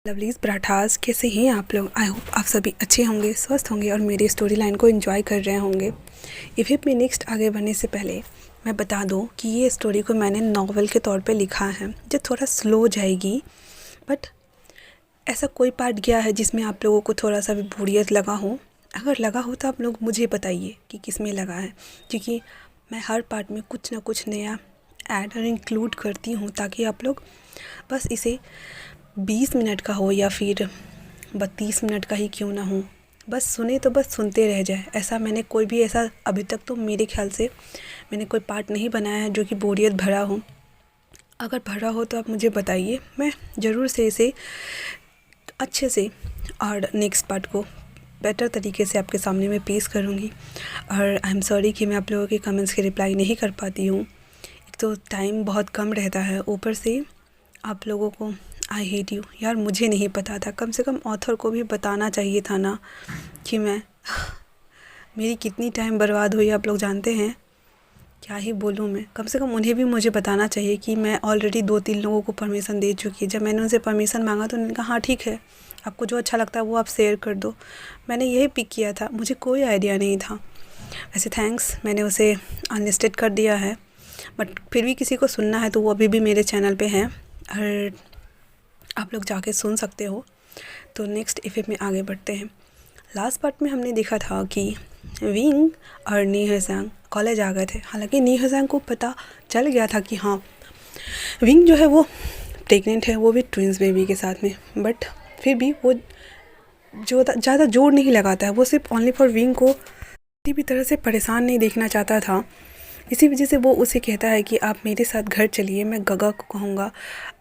Lovelies parathas कैसे हैं आप लोग। आई होप आप सभी अच्छे होंगे, स्वस्थ होंगे और मेरी स्टोरी लाइन को एंजॉय कर रहे होंगे। इफ़ में नेक्स्ट आगे बढ़ने से पहले मैं बता दूं कि ये स्टोरी को मैंने नॉवल के तौर पे लिखा है जो थोड़ा स्लो जाएगी, बट ऐसा कोई पार्ट गया है जिसमें आप लोगों को थोड़ा सा भी बोरियत लगा हो। अगर लगा हो तो आप लोग मुझे बताइए कि किस में लगा है, क्योंकि मैं हर पार्ट में कुछ ना कुछ नया ऐड और इंक्लूड करती हूँ ताकि आप लोग बस इसे 20 मिनट का हो या फिर 32 मिनट का ही क्यों ना हो, बस सुने तो बस सुनते रह जाए। ऐसा मैंने कोई भी ऐसा अभी तक तो मेरे ख्याल से मैंने कोई पार्ट नहीं बनाया है जो कि बोरियत भरा हो। अगर भरा हो तो आप मुझे बताइए, मैं ज़रूर से इसे अच्छे से और नेक्स्ट पार्ट को बेटर तरीके से आपके सामने में पेश करूँगी। और आई एम सॉरी कि मैं आप लोगों के कमेंट्स के रिप्लाई नहीं कर पाती हूँ। एक तो टाइम बहुत कम रहता है, ऊपर से आप लोगों को आई हेट यू यार, मुझे नहीं पता था। कम से कम ऑथर को भी बताना चाहिए था ना कि मेरी कितनी टाइम बर्बाद हुई। आप लोग जानते हैं, क्या ही बोलूँ मैं। कम से कम उन्हें भी मुझे बताना चाहिए कि मैं ऑलरेडी 2-3 लोगों को परमिशन दे चुकी है। जब मैंने उनसे परमिशन मांगा तो उन्होंने कहा हाँ ठीक है, आपको जो अच्छा लगता है वो आप शेयर कर दो। मैंने यही पिक किया था, मुझे कोई आइडिया नहीं था। वैसे थैंक्स, मैंने उसे अनलिस्टेड कर दिया है, बट फिर भी किसी को सुनना है तो वो अभी भी मेरे चैनल पे है और आप लोग जाके सुन सकते हो। तो नेक्स्ट इफ़ेक्ट में आगे बढ़ते हैं। लास्ट पार्ट में हमने देखा था कि विंग और नी हजांग कॉलेज आ गए थे। हालांकि नी हजांग को पता चल गया था कि हाँ विंग जो है वो प्रेग्नेंट है, वो भी ट्विंस बेबी के साथ में, बट फिर भी वो जो ज़्यादा जोर नहीं लगाता है। वो सिर्फ ओनली फॉर विंग को किसी भी तरह से परेशान नहीं देखना चाहता था। इसी वजह से वो उसे कहता है कि आप मेरे साथ घर चलिए, मैं गगा को कहूँगा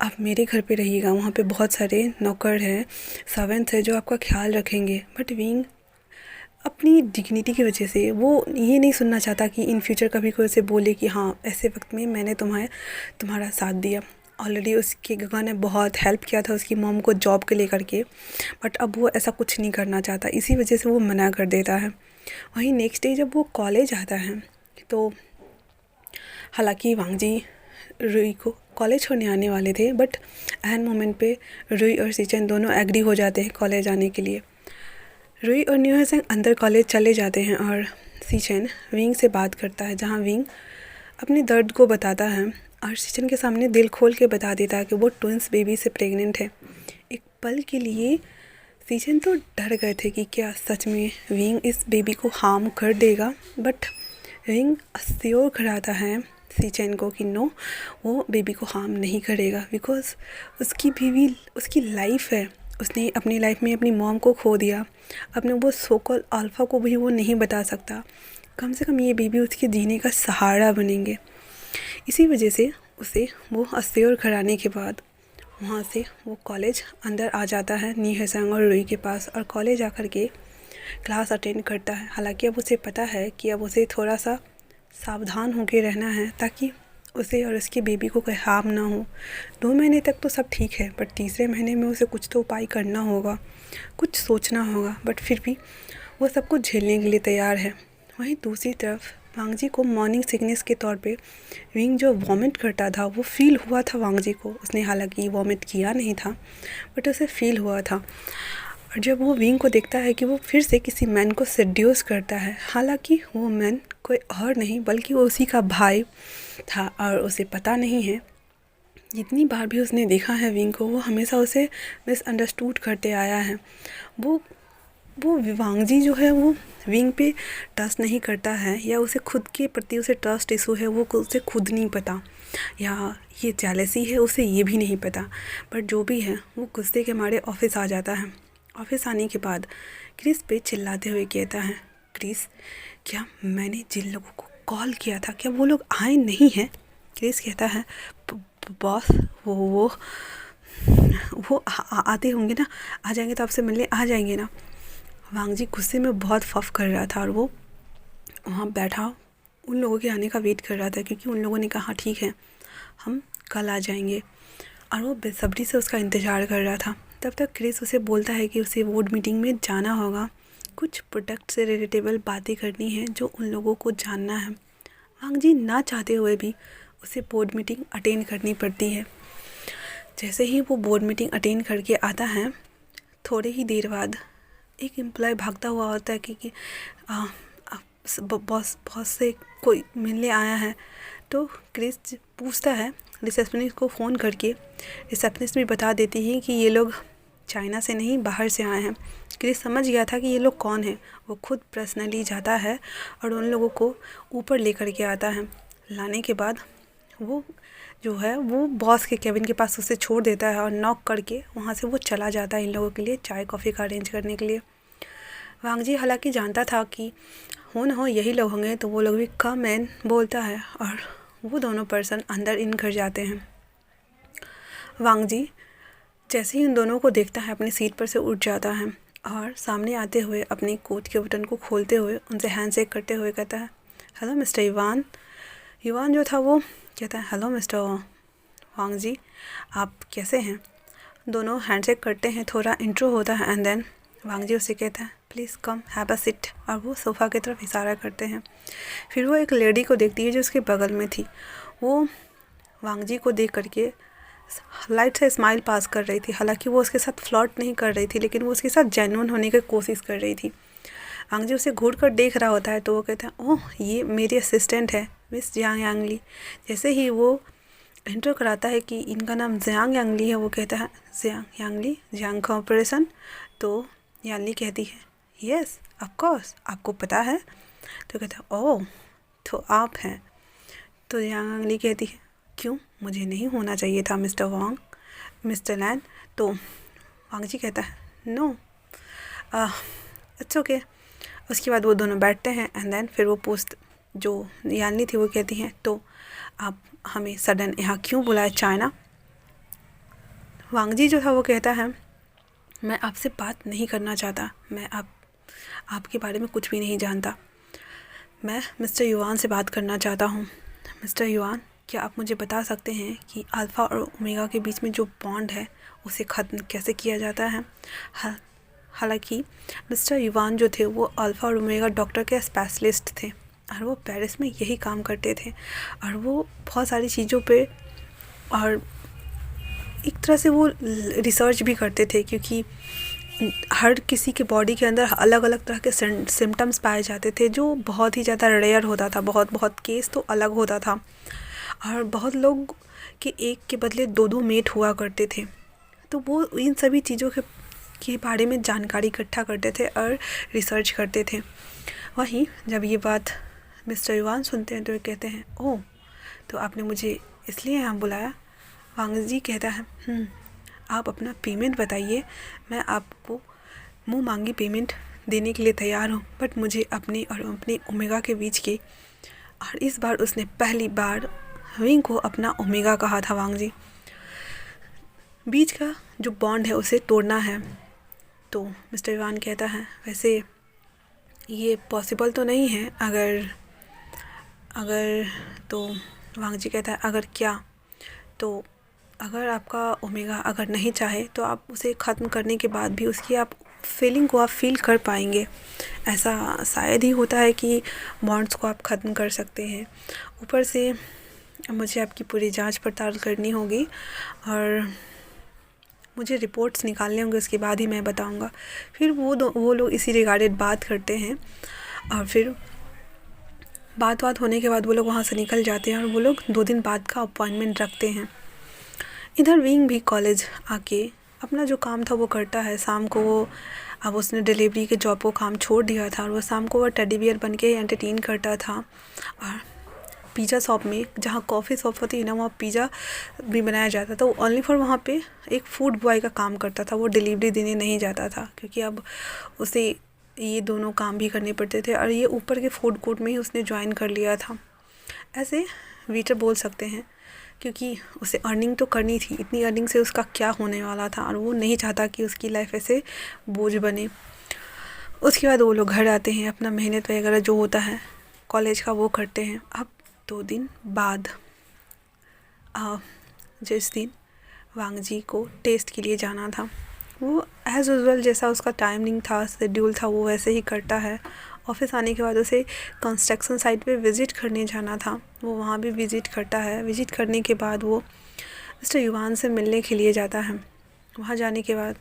आप मेरे घर पे रहिएगा, वहाँ पे बहुत सारे नौकर हैं, सर्वेंट्स हैं जो आपका ख्याल रखेंगे। बट विंग अपनी डिग्निटी की वजह से वो ये नहीं सुनना चाहता कि इन फ्यूचर कभी कोई उसे बोले कि हाँ ऐसे वक्त में मैंने तुम्हारा साथ दिया। ऑलरेडी उसके गगा ने बहुत हेल्प किया था उसकी मॉम को जॉब के लेकर के, बट अब वो ऐसा कुछ नहीं करना चाहता। इसी वजह से वो मना कर देता है। वहीं नेक्स्ट डे जब वो कॉलेज आता है तो हालांकि वांगजी रुई को कॉलेज छोड़ने आने वाले थे, बट एन मोमेंट पे रुई और सीचन दोनों एग्री हो जाते हैं कॉलेज आने के लिए। रुई और न्यू हसेंग अंदर कॉलेज चले जाते हैं और सीचन विंग से बात करता है, जहाँ विंग अपने दर्द को बताता है और सीचन के सामने दिल खोल के बता देता है कि वो ट्विंस बेबी से प्रेग्नेंट है। एक पल के लिए सीचन तो डर गए थे कि क्या सच में विंग इस बेबी को हार्म कर देगा, बट विंग अस्योर कराता है सीचन को कि नो, वो बेबी को हार्म नहीं करेगा, बिकॉज उसकी बीवी उसकी लाइफ है। उसने अपनी लाइफ में अपनी मॉम को खो दिया, अपने वो सोकॉल अल्फ़ा को भी वो नहीं बता सकता। कम से कम ये बेबी उसके जीने का सहारा बनेंगे। इसी वजह से उसे वो अस्योर कराने के बाद वहाँ से वो कॉलेज अंदर आ जाता है नी हसेंग और रुई के पास, और कॉलेज आकर के क्लास अटेंड करता है। हालांकि अब उसे पता है कि अब उसे थोड़ा सा सावधान होकर रहना है ताकि उसे और उसके बेबी को कोई हार्म ना हो। 2 महीने तक तो सब ठीक है, बट तीसरे महीने में उसे कुछ तो उपाय करना होगा, कुछ सोचना होगा, बट फिर भी वो सब कुछ झेलने के लिए तैयार है। वहीं दूसरी तरफ वांगजी को मॉर्निंग सिकनेस के तौर पे विंग जो वॉमिट करता था वो फील हुआ था वांगजी को। उसने हालांकि वॉमिट किया नहीं था, बट उसे फील हुआ था। और जब वो विंग को देखता है कि वो फिर से किसी मैन को सेड्यूस करता है, हालांकि वो मैन कोई और नहीं बल्कि वो उसी का भाई था और उसे पता नहीं है। जितनी बार भी उसने देखा है विंग को, वो हमेशा उसे मिसअंडरस्टूड करते आया है। वो वांगजी जो है वो विंग पे ट्रस्ट नहीं करता है, या उसे खुद के प्रति उसे ट्रस्ट इशू है, वो उसे खुद नहीं पता, या ये जेलसी है उसे ये भी नहीं पता। बट जो भी है वो गुस्से के मारे ऑफिस आ जाता है। ऑफिस आने के बाद क्रिस पे चिल्लाते हुए कहता है, क्रिस क्या मैंने जिन लोगों को कॉल किया था क्या वो लोग आए नहीं हैं? क्रिस कहता है बॉस वो आते होंगे ना, आ जाएंगे तो आपसे मिलने आ जाएंगे ना। वांगजी गुस्से में बहुत फफ कर रहा था और वो वहाँ बैठा उन लोगों के आने का वेट कर रहा था, क्योंकि उन लोगों ने कहा ठीक है हम कल आ जाएंगे, और वो बेसब्री से उसका इंतज़ार कर रहा था। तब तक क्रिस उसे बोलता है कि उसे बोर्ड मीटिंग में जाना होगा, कुछ प्रोडक्ट से रिलेटेबल बातें करनी है जो उन लोगों को जानना है। वांगजी ना चाहते हुए भी उसे बोर्ड मीटिंग अटेंड करनी पड़ती है। जैसे ही वो बोर्ड मीटिंग अटेंड करके आता है, थोड़े ही देर बाद एक एम्प्लॉय भागता हुआ होता है कि बॉस से कोई मिलने आया है। तो क्रिस पूछता है रिसेप्शनिस्ट को फ़ोन करके। रिसेप्शनिस्ट भी बता देती है कि ये लोग चाइना से नहीं, बाहर से आए हैं। क्रिस समझ गया था कि ये लोग कौन हैं। वो खुद पर्सनली जाता है और उन लोगों को ऊपर लेकर के आता है। लाने के बाद वो जो है वो बॉस के केबिन के पास उसे छोड़ देता है और नॉक करके वहाँ से वो चला जाता है इन लोगों के लिए चाय कॉफ़ी का अरेंज करने के लिए। वांग जी हालांकि जानता था कि हो न हो यही लोग होंगे, तो वो लोग भी कम एन बोलता है और वो दोनों पर्सन अंदर इन कर जाते हैं। वांग जी जैसे ही उन दोनों को देखता है अपनी सीट पर से उठ जाता है और सामने आते हुए अपनी कोट के बटन को खोलते हुए उनसे हैंडशेक करते हुए कहता है, हेलो मिस्टर युवान। युवान जो था वो कहता है, हेलो मिस्टर वांग जी, आप कैसे हैं। दोनों हैंडशेक करते हैं, थोड़ा इंट्रो होता है एंड देन वांग जी उसे कहता है, please come have a seat, और वो सोफ़ा की तरफ इशारा करते हैं। फिर वो एक लेडी को देखती है जो उसके बगल में थी। वो वांग जी को देख करके लाइट से स्माइल पास कर रही थी। हालांकि वो उसके साथ फ्लर्ट नहीं कर रही थी, लेकिन वो उसके साथ जेन्युइन होने की कोशिश कर रही थी। वांग जी उसे घूर कर देख रहा होता है तो वो कहता है, ओह ये मेरी असिस्टेंट है मिस जियांग यांगली। जैसे ही वो इंट्रो कराता है कि इनका नाम जियांग यांगली है, वो कहता है, जियांग यांगली, जियांग कॉर्पोरेशन। तो यांगली कहती है, यस ऑफ कोर्स, आपको पता है। तो कहता है, ओह तो आप हैं। तो जियांग यांगली कहती है, क्यों, मुझे नहीं होना चाहिए था मिस्टर वांग, मिस्टर लैन। तो वांग जी कहता है, नो इट्स ओके। उसके बाद वो दोनों बैठते हैं एंड देन फिर वो जो यानी थी वो कहती हैं, तो आप हमें सडन यहाँ क्यों बुलाए चाइना। वांग जी जो था वो कहता है, मैं आपसे बात नहीं करना चाहता, मैं आपके बारे में कुछ भी नहीं जानता, मैं मिस्टर युवान से बात करना चाहता हूँ। मिस्टर युवान, क्या आप मुझे बता सकते हैं कि अल्फ़ा और ओमेगा के बीच में जो बॉन्ड है उसे ख़त्म कैसे किया जाता है। हालांकि मिस्टर युवान जो थे वो अल्फ़ा और ओमेगा डॉक्टर के स्पेशलिस्ट थे और वो पेरिस में यही काम करते थे और वो बहुत सारी चीज़ों पे और एक तरह से वो रिसर्च भी करते थे, क्योंकि हर किसी के बॉडी के अंदर अलग अलग तरह के सिम्टम्स पाए जाते थे जो बहुत ही ज़्यादा रेयर होता था। बहुत केस तो अलग होता था और बहुत लोग के एक के बदले दो मेट हुआ करते थे। तो वो इन सभी चीज़ों के बारे में जानकारी इकट्ठा करते थे और रिसर्च करते थे। वहीं जब ये बात मिस्टर युवान सुनते हैं तो वे कहते हैं, ओह तो आपने मुझे इसलिए यहाँ बुलाया। वांग जी कहता है, आप अपना पेमेंट बताइए, मैं आपको मुँह मांगी पेमेंट देने के लिए तैयार हूँ, बट मुझे अपने और अपने ओमेगा के बीच के, और इस बार उसने पहली बार विंग को अपना ओमेगा कहा था, वांग जी बीच का जो बॉन्ड है उसे तोड़ना है। तो मिस्टर युवान कहता है, वैसे ये पॉसिबल तो नहीं है, अगर तो वांग जी कहता है, अगर क्या, तो अगर आपका ओमेगा अगर नहीं चाहे तो आप उसे ख़त्म करने के बाद भी उसकी आप फीलिंग को आप फील कर पाएंगे। ऐसा शायद ही होता है कि बॉन्ड्स को आप ख़त्म कर सकते हैं। ऊपर से मुझे आपकी पूरी जांच पड़ताल करनी होगी और मुझे रिपोर्ट्स निकालने होंगे, उसके बाद ही मैं बताऊंगा। फिर वो लोग इसी रिगार्डेड बात करते हैं और फिर बात होने के बाद वो लोग वहाँ से निकल जाते हैं और वो लोग 2 दिन बाद का अपॉइंटमेंट रखते हैं। इधर विंग भी कॉलेज आके अपना जो काम था वो करता है। शाम को वो अब उसने डिलीवरी के जॉब को काम छोड़ दिया था और वो शाम को वो टेडी बियर बन के एंटरटेन करता था। और पिज़्ज़ा शॉप में, जहाँ कॉफ़ी शॉप होती है ना, वहाँ पिज़्ज़ा भी बनाया जाता था। वो ओनली फॉर वहाँ पे एक फूड बॉय का काम करता था, वो डिलीवरी देने नहीं जाता था, क्योंकि अब उसे ये दोनों काम भी करने पड़ते थे। और ये ऊपर के फूड कोर्ट में ही उसने ज्वाइन कर लिया था, ऐसे वेटर बोल सकते हैं, क्योंकि उसे अर्निंग तो करनी थी। इतनी अर्निंग से उसका क्या होने वाला था और वो नहीं चाहता कि उसकी लाइफ ऐसे बोझ बने। उसके बाद वो लोग घर आते हैं, अपना मेहनत वगैरह जो होता है कॉलेज का वो करते हैं। अब 2 दिन बाद जिस दिन वांग जी को टेस्ट के लिए जाना था, वो एज़ यूजुअल जैसा उसका टाइमिंग था, शेड्यूल था, वो वैसे ही करता है। ऑफिस आने के बाद उसे कंस्ट्रक्शन साइट पे विज़िट करने जाना था, वो वहाँ भी विज़िट करता है। विज़िट करने के बाद वो मिस्टर युवान से मिलने के लिए जाता है। वहाँ जाने के बाद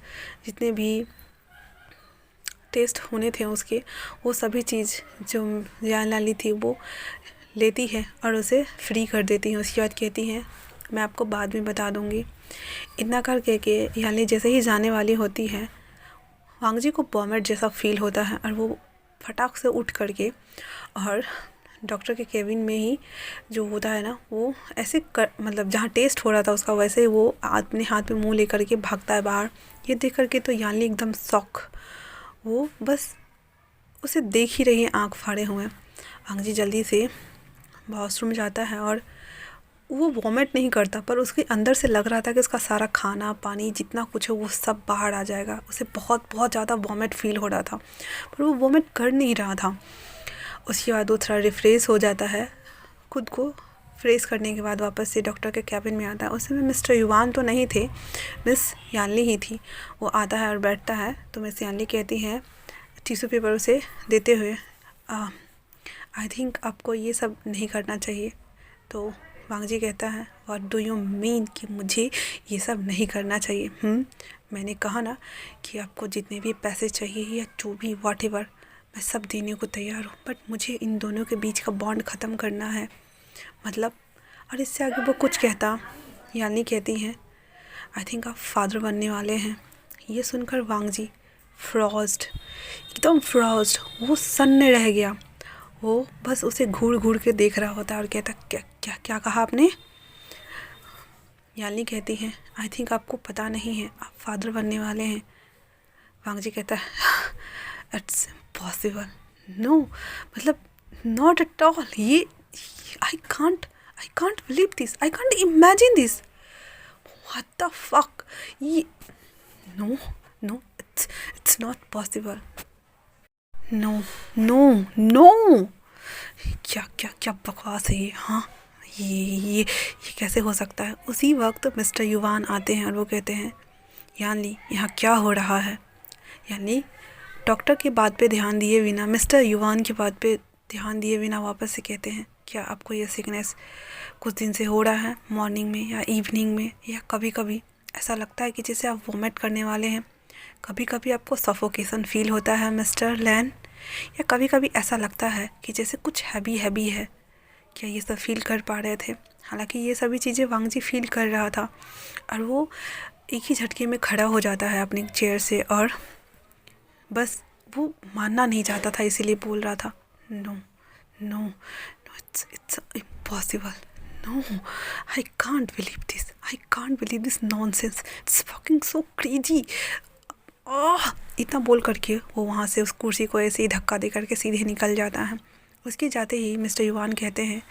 जितने भी टेस्ट होने थे उसके, वो सभी चीज़ जो यानली थी वो लेती है और उसे फ्री कर देती है। उसके बाद कहती है मैं आपको बाद में बता दूँगी। इतना कर के यानी जैसे ही जाने वाली होती है, वांगजी को वॉमिट जैसा फील होता है और वो फटाक से उठ करके और डॉक्टर के केबिन में ही जो होता है ना, वो ऐसे मतलब जहाँ टेस्ट हो रहा था उसका, वैसे वो अपने हाथ में मुंह लेकर के भागता है बाहर। ये देख करके तो यानी एकदम शॉक, वो बस उसे देख ही रही है आँख फाड़े हुए। वांगजी जल्दी से वॉशरूम जाता है और वो वॉमिट नहीं करता, पर उसके अंदर से लग रहा था कि उसका सारा खाना पानी जितना कुछ है वो सब बाहर आ जाएगा। उसे बहुत बहुत ज़्यादा वॉमिट फील हो रहा था, पर वो वॉमिट कर नहीं रहा था। उसके बाद वो थोड़ा रिफ्रेश हो जाता है, खुद को फ्रेश करने के बाद वापस से डॉक्टर के कैबिन में आता है। उस समय मिस्टर युवान तो नहीं थे, मिस यानली ही थी। वो आता है और बैठता है तो मिस यानली कहती है टिश्यू पेपर उसे देते हुए, आई थिंक आपको ये सब नहीं करना चाहिए। तो वांगजी कहता है व्हाट डू यू मीन कि मुझे ये सब नहीं करना चाहिए? मैंने कहा ना कि आपको जितने भी पैसे चाहिए या जो भी व्हाटएवर मैं सब देने को तैयार हूँ, बट मुझे इन दोनों के बीच का बॉन्ड ख़त्म करना है, मतलब। और इससे आगे वो कुछ कहता, यानी कहती हैं आई थिंक आप फादर बनने वाले हैं। ये सुनकर वांगजी फ्रॉज्ड, एकदम फ्रॉज्ड, वो सन्न रह गया। वो बस उसे घूर घूर के देख रहा होता है और कहता क्या क्या क्या कहा आपने? यानी कहती है आई थिंक आपको पता नहीं है आप फादर बनने वाले हैं। वांगजी कहता है इट्स इम्पॉसिबल, नो, मतलब नॉट एट ऑल, ये I can't believe this, I can't imagine this, what the fuck, ये no no, it's not possible, no no no, क्या क्या क्या बकवास है ये? हाँ, ये कैसे हो सकता है? उसी वक्त मिस्टर युवान आते हैं और वो कहते हैं यानी यहाँ क्या हो रहा है? यानी डॉक्टर की बात पे ध्यान दिए बिना, मिस्टर युवान की बात पे ध्यान दिए बिना वापस से कहते हैं क्या आपको ये सिकनेस कुछ दिन से हो रहा है, मॉर्निंग में या इवनिंग में, या कभी कभी ऐसा लगता है कि जैसे आप वोमिट करने वाले हैं, कभी कभी आपको सफोकेशन फील होता है मिस्टर लैन, या कभी कभी ऐसा लगता है कि जैसे कुछ हैवी हैवी है, क्या ये सब फील कर पा रहे थे? हालांकि ये सभी चीज़ें वांगजी फील कर रहा था और वो एक ही झटके में खड़ा हो जाता है अपनी चेयर से और बस वो मानना नहीं चाहता था, इसीलिए बोल रहा था no no no, it's impossible, no, I can't believe this nonsense, it's fucking so crazy. इतना बोल करके वो वहाँ से उस कुर्सी को ऐसे ही धक्का दे करके सीधे निकल जाता है। उसके जाते ही मिस्टर युवान कहते हैं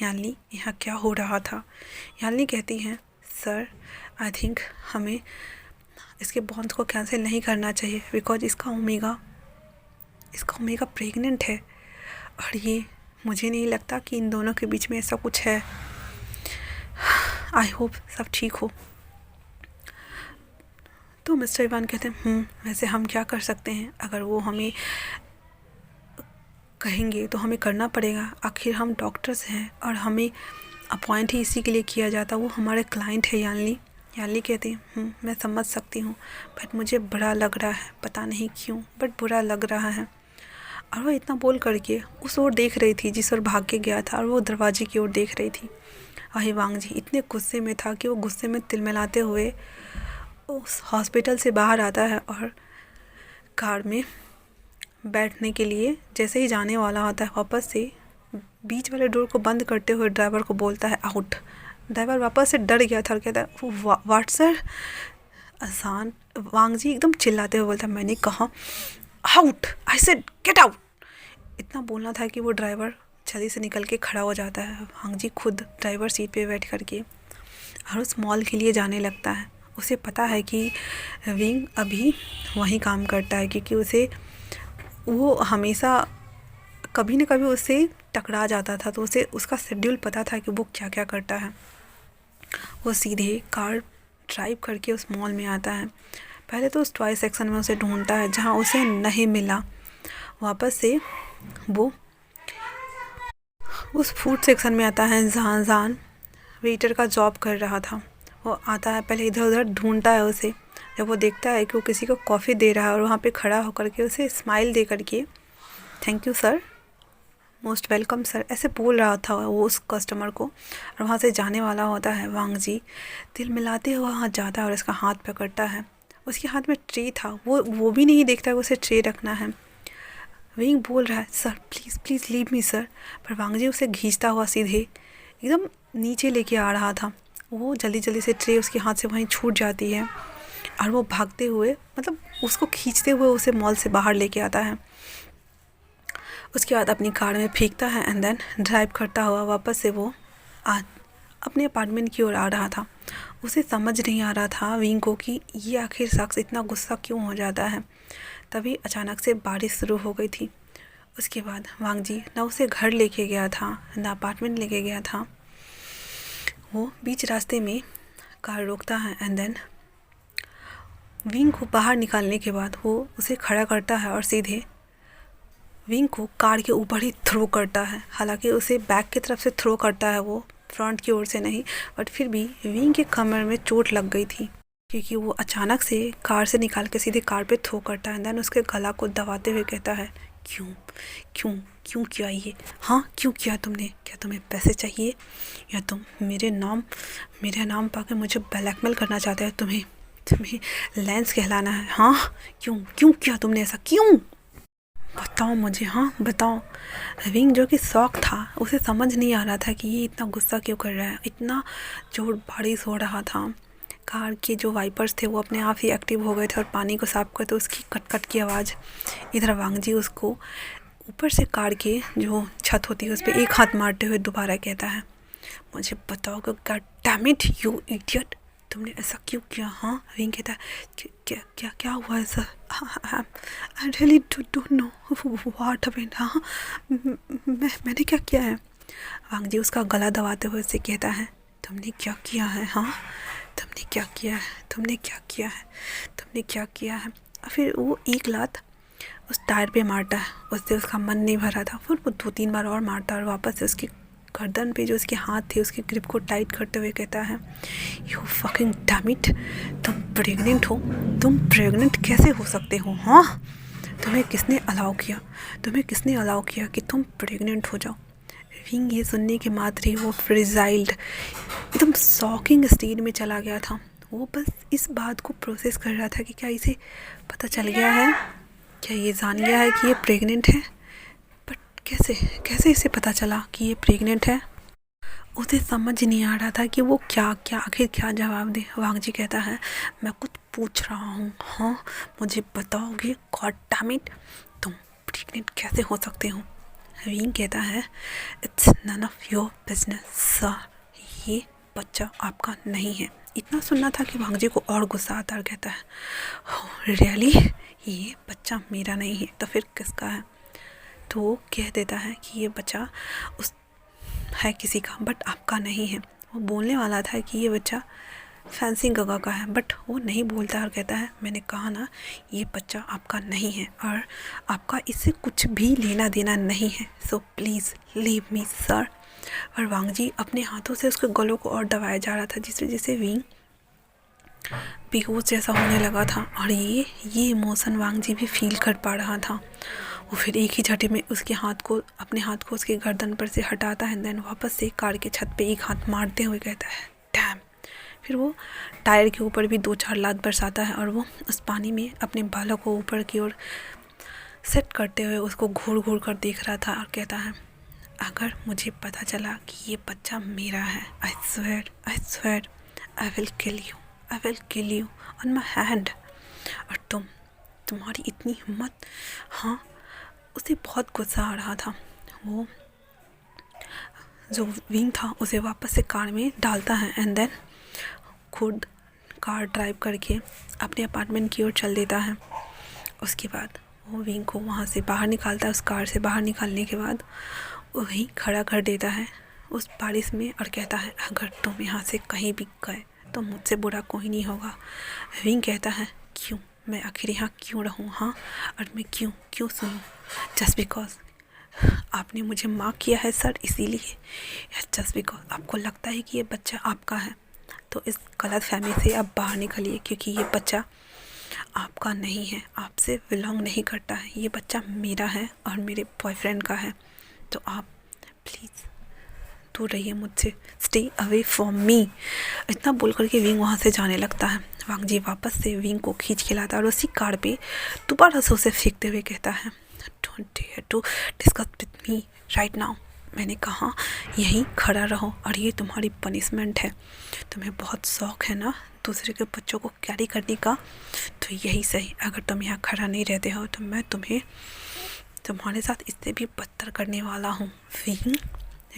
यानी यहाँ क्या हो रहा था? यानी कहती हैं सर आई थिंक हमें इसके बॉन्ड को कैंसिल नहीं करना चाहिए, बिकॉज इसका ओमेगा प्रेग्नेंट है और ये मुझे नहीं लगता कि इन दोनों के बीच में ऐसा कुछ है। आई होप सब ठीक हो। तो मिस्टर युवान कहते हैं वैसे हम क्या कर सकते हैं, अगर वो हमें कहेंगे तो हमें करना पड़ेगा, आखिर हम डॉक्टर्स हैं और हमें अपॉइंट ही इसी के लिए किया जाता, वो हमारे क्लाइंट है। यानी कहती हैं मैं समझ सकती हूँ, बट मुझे बुरा लग रहा है, पता नहीं क्यों बट बुरा लग रहा है। और वो इतना बोल करके उस ओर देख रही थी जिस ओर भाग के गया था, और वो दरवाजे की ओर देख रही थी। वही वांगजी इतने गुस्से में था कि वो गुस्से में तिलमिलाते हुए उस हॉस्पिटल से बाहर आता है और कार में बैठने के लिए जैसे ही जाने वाला होता है, वापस से बीच वाले डोर को बंद करते हुए ड्राइवर को बोलता है आउट। ड्राइवर वापस से डर गया था और कहता है व्हाट सर? आसान वांगजी एकदम चिल्लाते हुए बोलता है मैंने कहा out, I said get out. इतना बोलना था कि वो ड्राइवर जल्दी से निकल के खड़ा हो जाता है। वांगजी खुद ड्राइवर सीट पे बैठ करके और उस मॉल के लिए जाने लगता है। उसे पता है कि विंग अभी वहीं काम करता है, क्योंकि उसे वो हमेशा कभी न कभी उससे टकरा जाता था, तो उसे उसका शेड्यूल पता था कि वो क्या क्या करता है। वो सीधे कार ड्राइव करके उस मॉल में आता है। पहले तो उस टॉय सेक्शन में उसे ढूंढता है, जहाँ उसे नहीं मिला। वापस से वो उस फूड सेक्शन में आता है जहाँ जान वेटर का जॉब कर रहा था। वो आता है, पहले इधर उधर ढूंढता है उसे। जब वो देखता है कि वो किसी को कॉफ़ी दे रहा है और वहाँ पे खड़ा होकर के उसे स्माइल दे करके thank you sir, most welcome sir, ऐसे बोल रहा था वो उस कस्टमर को, और वहाँ से जाने वाला होता है वांग जी। दिल मिलाते हुए वहाँ जाता है और इसका हाथ पकड़ता है। उसके हाथ में ट्रे था, वो भी नहीं देखता कि उसे ट्रे रखना है। विंग बोल रहा है sir please please leave me sir, पर वांग जी उसे खींचता हुआ सीधे एकदम नीचे लेके आ रहा था। वो जल्दी जल्दी से ट्रे उसके हाथ से वहीं छूट जाती है और वो भागते हुए, मतलब उसको खींचते हुए उसे मॉल से बाहर लेके आता है। उसके बाद अपनी कार में फेंकता है एंड देन ड्राइव करता हुआ वापस से वो अपने अपार्टमेंट की ओर आ रहा था। उसे समझ नहीं आ रहा था विंग को कि ये आखिर शख्स इतना गुस्सा क्यों हो जाता है। तभी अचानक से बारिश शुरू हो गई थी। उसके बाद वांग जी ना उसे घर लेके गया था ना अपार्टमेंट लेके गया था। वो बीच रास्ते में कार रोकता है एंड देन विंग को बाहर निकालने के बाद वो उसे खड़ा करता है और सीधे विंग को कार के ऊपर ही थ्रो करता है। हालांकि उसे बैक की तरफ से थ्रो करता है, वो फ्रंट की ओर से नहीं, बट फिर भी विंग के कमर में चोट लग गई थी क्योंकि वो अचानक से कार से निकाल के सीधे कार पे थ्रो करता है। देन उसके गला को दबाते हुए कहता है क्यों क्यों क्यों किया ये, हाँ क्यों किया तुमने, क्या तुम्हें पैसे चाहिए या तुम मेरे नाम पाके मुझे ब्लैकमेल करना चाहते हो, तुम्हें लेंस कहलाना है, हाँ क्यों क्यों किया तुमने ऐसा, क्यों बताओ मुझे, हाँ बताओ। विंग जो कि शौक था, उसे समझ नहीं आ रहा था कि ये इतना गुस्सा क्यों कर रहा है। इतना जोर बारिश हो रहा था, कार के जो वाइपर्स थे वो अपने आप ही एक्टिव हो गए थे और पानी को साफ करते उसकी कट की आवाज़। इधर वांग जी उसको ऊपर से कार के जो छत होती है उस पर एक हाथ मारते हुए दोबारा कहता है मुझे बताओ कि God damn it you idiot, तुमने ऐसा क्यों किया। हाँ विंग कहता है क्या क्या क्या हुआ ऐसा, I really don't know what happened. हाँ मैंने क्या किया है। वांग जी उसका गला दबाते हुए उससे कहता है तुमने क्या किया है, हाँ तुमने क्या किया है, तुमने क्या किया है, तुमने क्या किया है। और फिर वो एक लात उस टायर पे मारता है। उससे उसका मन नहीं भरा था, फिर वो 2-3 बार और मारता है और वापस से उसकी गर्दन पे जो उसके हाथ थे उसकी ग्रिप को टाइट करते हुए कहता है यू फकिंग डैम इट, तुम प्रेग्नेंट हो, तुम प्रेग्नेंट कैसे हो सकते हो, हाँ तुम्हें किसने अलाउ किया कि तुम प्रेग्नेंट हो जाओ। विंग ये सुनने के मात्र ही वो फ्रिजाइल्ड एकदम शॉकिंग स्टेज में चला गया था। वो बस इस बात को प्रोसेस कर रहा था कि क्या इसे पता चल गया है, क्या ये जान गया है कि ये प्रेग्नेंट है, बट कैसे इसे पता चला कि ये प्रेग्नेंट है। उसे समझ नहीं आ रहा था कि वो आखिर क्या जवाब दे। वांग जी कहता है मैं कुछ पूछ रहा हूँ, हाँ मुझे बताओगे, गॉड डैम इट, तुम प्रेग्नेंट कैसे हो सकते हो। विंग कहता है it's none of your business sir, ये बच्चा आपका नहीं है। इतना सुनना था कि वांग जी को और गुस्सा आता और कहता है रियली ये बच्चा मेरा नहीं है तो फिर किसका है। तो वो कह देता है कि ये बच्चा उस है किसी का, बट आपका नहीं है। वो बोलने वाला था कि ये बच्चा फैंसी गगा का है, बट वो नहीं बोलता और कहता है मैंने कहा ना ये बच्चा आपका नहीं है और आपका इससे कुछ भी लेना देना नहीं है, so please leave me sir. और वांग जी अपने हाथों से उसके गलों को और दबाया जा रहा था जिस वजह से विंग बेहोश जैसा होने लगा था और ये इमोशन वांग जी भी फील कर पा रहा था। वो फिर एक ही झटके में अपने हाथ को उसके गर्दन पर से हटाता है, देन वापस से कार के छत पे एक हाथ मारते हुए कहता है डैम। फिर वो टायर के ऊपर भी 2-4 लात बरसाता है और वो उस पानी में अपने बालों को ऊपर की ओर सेट करते हुए उसको घूर घूर कर देख रहा था और कहता है अगर मुझे पता चला कि ये बच्चा मेरा है, I swear I will kill you on my hand. और तुम्हारी इतनी हिम्मत, हाँ। उसे बहुत गुस्सा आ रहा था। वो जो विंग था उसे वापस से कार में डालता है एंड देन खुद कार ड्राइव करके अपने अपार्टमेंट की ओर चल देता है। उसके बाद वो विंग को वहाँ से बाहर निकालता है। उस कार से बाहर निकालने के बाद वहीं खड़ा कर देता है उस बारिश में और कहता है अगर तुम यहाँ से कहीं भी गए तो मुझसे बुरा कोई नहीं होगा। विंग कहता है क्यों, मैं आखिर यहाँ क्यों रहूँ, हाँ, और मैं क्यों सुनूँ, जस्ट बिकॉज आपने मुझे माँ किया है सर, इसीलिए, जस्ट बिकॉज आपको लगता है कि ये बच्चा आपका है, तो तो इस गलत फहमी से आप बाहर निकलिए, क्योंकि ये बच्चा आपका नहीं है, आपसे बिलोंग नहीं करता है। ये बच्चा मेरा है और मेरे बॉयफ्रेंड का है। तो आप प्लीज़ दूर रहिए मुझसे, स्टे अवे फ्रॉम मी। इतना बोल करके विंग वहाँ से जाने लगता है। वांग जी वापस से विंग को खींच के लाता है और उसी कार पे दोबारा से उसे फेंकते हुए कहता है, don't dare to discuss with me right now. मैंने कहा यहीं खड़ा रहो और ये तुम्हारी पनिशमेंट है। तुम्हें बहुत शौक़ है ना दूसरे के बच्चों को कैरी करने का, तो यही सही। अगर तुम यहाँ खड़ा नहीं रहते हो तो मैं तुम्हारे साथ इससे भी बदतर करने वाला हूँ।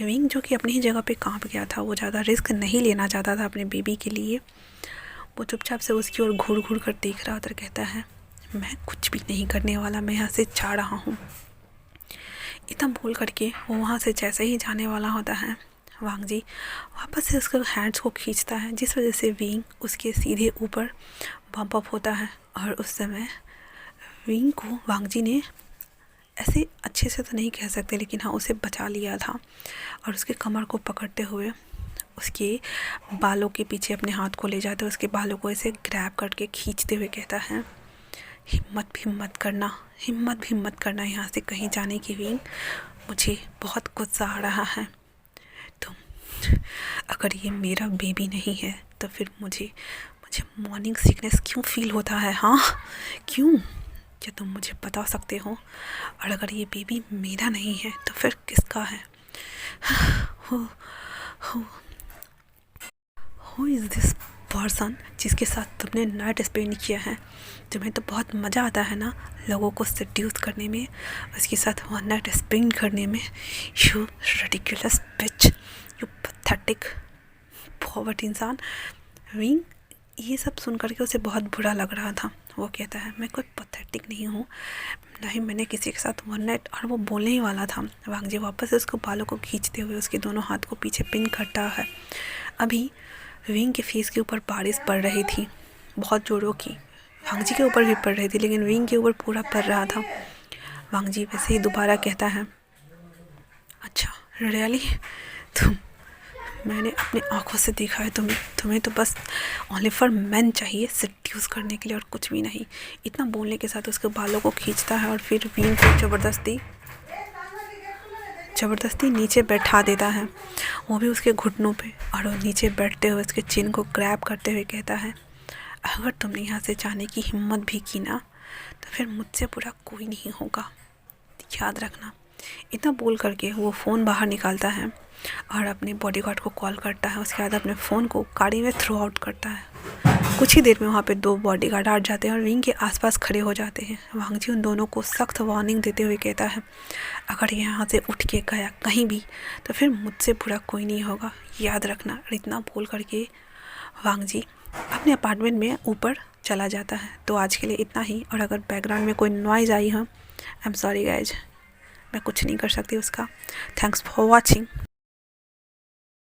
विंग जो कि अपनी ही जगह पे कांप गया था, वो ज़्यादा रिस्क नहीं लेना चाहता था अपने बेबी के लिए। वो चुपचाप से उसकी ओर घूर घूर कर देख रहा था, कहता है मैं कुछ भी नहीं करने वाला, मैं यहाँ से जा रहा हूँ। इतना बोल करके वो वहाँ से जैसे ही जाने वाला होता है, वांग जी वापस से उसके हैंड्स को खींचता है, जिस वजह से विंग उसके सीधे ऊपर बम्प अप होता है। और उस समय विंग को वांग जी ने ऐसे अच्छे से तो नहीं कह सकते, लेकिन हाँ उसे बचा लिया था और उसके कमर को पकड़ते हुए उसके बालों के पीछे अपने हाथ को ले जाते हुए उसके बालों को ऐसे ग्रैब करके खींचते हुए कहता है, हिम्मत भी मत करना यहाँ से कहीं जाने की विंग। मुझे बहुत गुस्सा आ रहा है। तो अगर ये मेरा बेबी नहीं है तो फिर मुझे मॉर्निंग सिकनेस क्यों फील होता है? हाँ क्यों? क्या तुम मुझे बता सकते हो? और अगर ये बेबी मेरा नहीं है तो फिर किसका है? हु इज़ दिस पर्सन जिसके साथ तुमने नाइट स्पेंड किया है? तुम्हें तो बहुत मज़ा आता है ना लोगों को सेड्यूस करने में, उसके साथ वन नाइट स्पेंड करने में। You ridiculous bitch, you pathetic forward इंसान। विंग ये सब सुन करके उसे बहुत बुरा लग रहा था। वो कहता है मैं कोई पैथेटिक नहीं हूँ, नहीं मैंने किसी के साथ वन नाइट, और वो बोलने ही वाला था। वांग जी वापस उसको बालों को खींचते हुए उसके दोनों हाथ को पीछे पिन करता है। अभी विंग के फेस के ऊपर बारिश पड़ रही थी, बहुत जोरों की। वांग जी के ऊपर भी पड़ रही थी, लेकिन विंग के ऊपर पूरा पड़ रहा था। वांग जी वैसे ही दोबारा कहता है, अच्छा रियली मैंने अपनी आंखों से देखा है तुम्हें तो बस ओनली फॉर मैन चाहिए सेड्यूस करने के लिए और कुछ भी नहीं। इतना बोलने के साथ उसके बालों को खींचता है और फिर विंग को ज़बरदस्ती नीचे बैठा देता है, वो भी उसके घुटनों पे। और वो नीचे बैठते हुए उसके चिन को ग्रैब करते हुए कहता है, अगर तुमने यहाँ से जाने की हिम्मत भी की ना तो फिर मुझसे बुरा कोई नहीं होगा, याद रखना। इतना बोल करके वो फ़ोन बाहर निकालता है और अपने बॉडीगार्ड को कॉल करता है। उसके बाद अपने फ़ोन को गाड़ी में थ्रो आउट करता है। कुछ ही देर में वहाँ पे 2 बॉडीगार्ड आ जाते हैं और विंग के आसपास खड़े हो जाते हैं। वांग जी उन दोनों को सख्त वार्निंग देते हुए कहता है, अगर यहाँ से उठ के गया कहीं भी तो फिर मुझसे बुरा कोई नहीं होगा, याद रखना। और इतना बोल करके वांग जी अपने अपार्टमेंट में ऊपर चला जाता है। तो आज के लिए इतना ही। और अगर बैकग्राउंड में कोई नॉइज़ आई हो, आई एम सॉरी गाइज, मैं कुछ नहीं कर सकती उसका। Thanks for watching.